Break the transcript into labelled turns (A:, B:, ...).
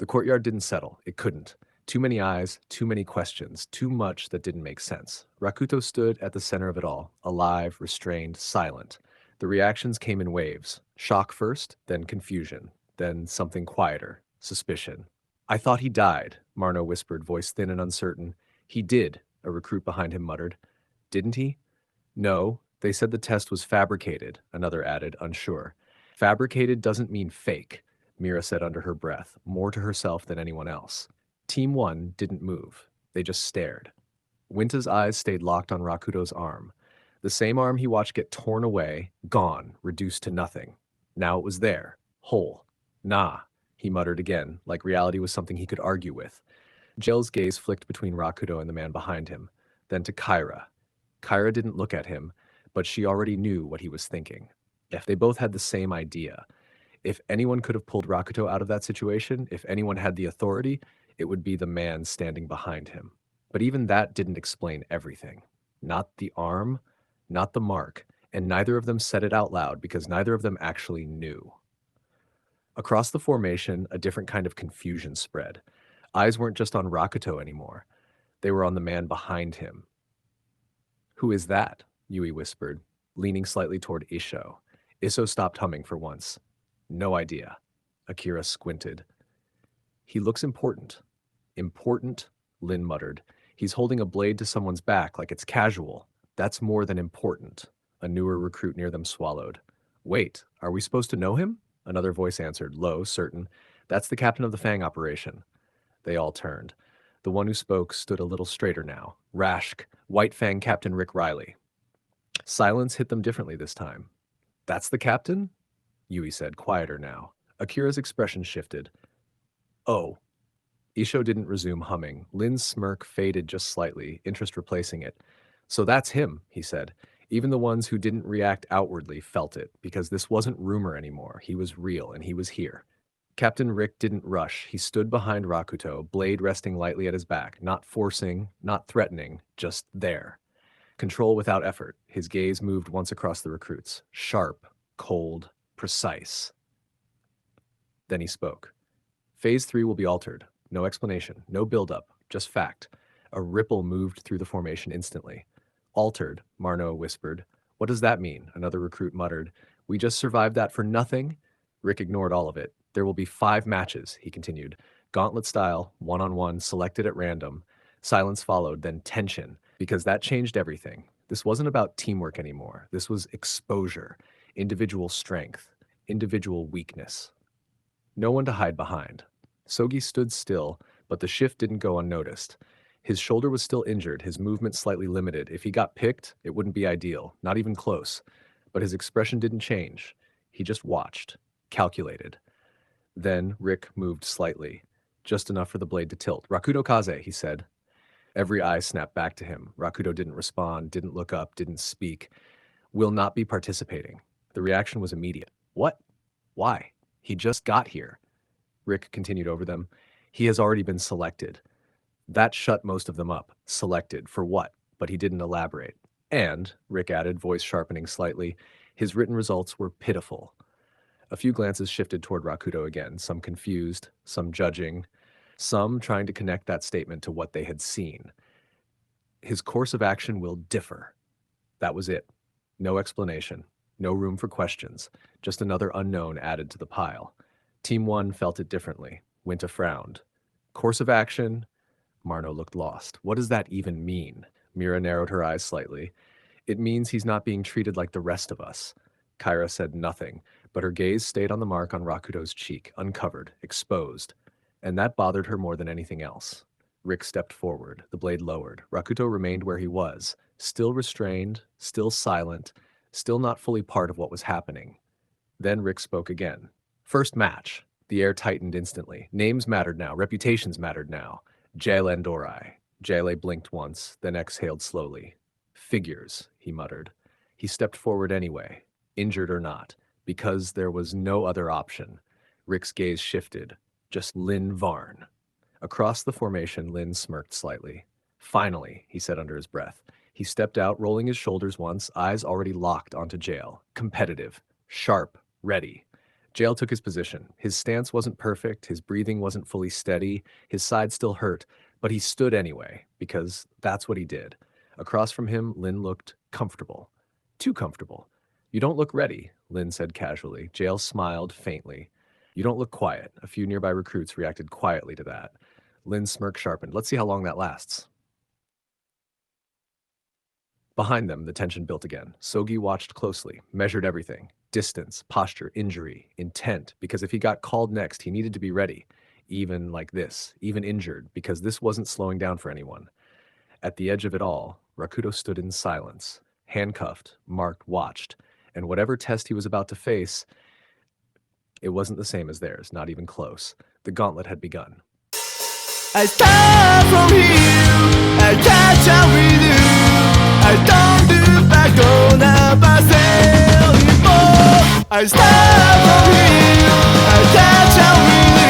A: The courtyard didn't settle. It couldn't. Too many eyes, too many questions, too much that didn't make sense. Rakuto stood at the center of it all, alive, restrained, silent. The reactions came in waves. Shock first, then confusion, then something quieter, suspicion. I thought he died, Marno whispered, voice thin and uncertain. He did, a recruit behind him muttered. Didn't he? No, they said the test was fabricated, another added, unsure. Fabricated doesn't mean fake, Mira said under her breath, more to herself than anyone else. Team 1 didn't move. They just stared. Winta's eyes stayed locked on Rakuto's arm. The same arm he watched get torn away, gone, reduced to nothing. Now it was there, whole. Nah, he muttered again, like reality was something he could argue with. Jail's gaze flicked between Rakuto and the man behind him, then to Kyra. Kyra didn't look at him, but she already knew what he was thinking. If they both had the same idea, if anyone could have pulled Rakuto out of that situation, if anyone had the authority, it would be the man standing behind him. But even that didn't explain everything. Not the arm, not the mark, and neither of them said it out loud because neither of them actually knew. Across the formation, a different kind of confusion spread. Eyes weren't just on Rakuto anymore. They were on the man behind him. Who is that? Yui whispered, leaning slightly toward Isho. Isho stopped humming for once. No idea. Akira squinted. He looks important. Important, Lin muttered. He's holding a blade to someone's back like it's casual. That's more than important. A newer recruit near them swallowed. Wait, are we supposed to know him? Another voice answered, low, certain. That's the captain of the Fang operation. They all turned. The one who spoke stood a little straighter now. Rashk, White Fang Captain Rick Riley. Silence hit them differently this time. That's the captain? Yui said, quieter now. Akira's expression shifted. Oh. Isho didn't resume humming. Lin's smirk faded just slightly, interest replacing it. So that's him, he said. Even the ones who didn't react outwardly felt it, because this wasn't rumor anymore. He was real, and he was here. Captain Rick didn't rush. He stood behind Rakuto, blade resting lightly at his back, not forcing, not threatening, just there. Control without effort. His gaze moved once across the recruits. Sharp, cold, precise. Then he spoke. Phase 3 will be altered. No explanation, no build-up, just fact. A ripple moved through the formation instantly. Altered, Marno whispered. What does that mean? Another recruit muttered. We just survived that for nothing? Rick ignored all of it. There will be 5 matches, he continued. Gauntlet style, one-on-one, selected at random. Silence followed, then tension, because that changed everything. This wasn't about teamwork anymore. This was exposure, individual strength, individual weakness. No one to hide behind. Sogi stood still, but the shift didn't go unnoticed. His shoulder was still injured, his movement slightly limited. If he got picked, it wouldn't be ideal, not even close. But his expression didn't change. He just watched, calculated. Then Rick moved slightly, just enough for the blade to tilt. Rakuto Kaze, he said. Every eye snapped back to him. Rakuto didn't respond, didn't look up, didn't speak. Will not be participating. The reaction was immediate. What? Why? He just got here. Rick continued over them. He has already been selected. That shut most of them up. Selected. For what? But he didn't elaborate. And, Rick added, voice sharpening slightly, his written results were pitiful. A few glances shifted toward Rakuto again, some confused, some judging, some trying to connect that statement to what they had seen. His course of action will differ. That was it. No explanation. No room for questions. Just another unknown added to the pile. Team 1 felt it differently. Winta frowned. Course of action? Marno looked lost. What does that even mean? Mira narrowed her eyes slightly. It means he's not being treated like the rest of us. Kyra said nothing, but her gaze stayed on the mark on Rakuto's cheek, uncovered, exposed. And that bothered her more than anything else. Rick stepped forward, the blade lowered. Rakuto remained where he was, still restrained, still silent, still not fully part of what was happening. Then Rick spoke again. First match. The air tightened instantly. Names mattered now. Reputations mattered now. Jale Andorai. Jale blinked once, then exhaled slowly. Figures, he muttered. He stepped forward anyway, injured or not, because there was no other option. Rick's gaze shifted. Just Lin Varn. Across the formation, Lin smirked slightly. Finally, he said under his breath. He stepped out, rolling his shoulders once, eyes already locked onto Jale. Competitive. Sharp. Ready. Jail took his position. His stance wasn't perfect, his breathing wasn't fully steady, his side still hurt, but he stood anyway, because that's what he did. Across from him, Lin looked comfortable. Too comfortable. You don't look ready, Lin said casually. Jail smiled faintly. You don't look quiet. A few nearby recruits reacted quietly to that. Lin's smirk sharpened. Let's see how long that lasts. Behind them, the tension built again. Sogi watched closely, measured everything. Distance, posture, injury, intent, because if he got called next, he needed to be ready. Even like this, even injured, because this wasn't slowing down for anyone. At the edge of it all, Rakuto stood in silence, handcuffed, marked, watched, and whatever test he was about to face, it wasn't the same as theirs, not even close. The gauntlet had begun.
B: I start from here, I catch up with you. I don't do back on I start from here, I catch up with you.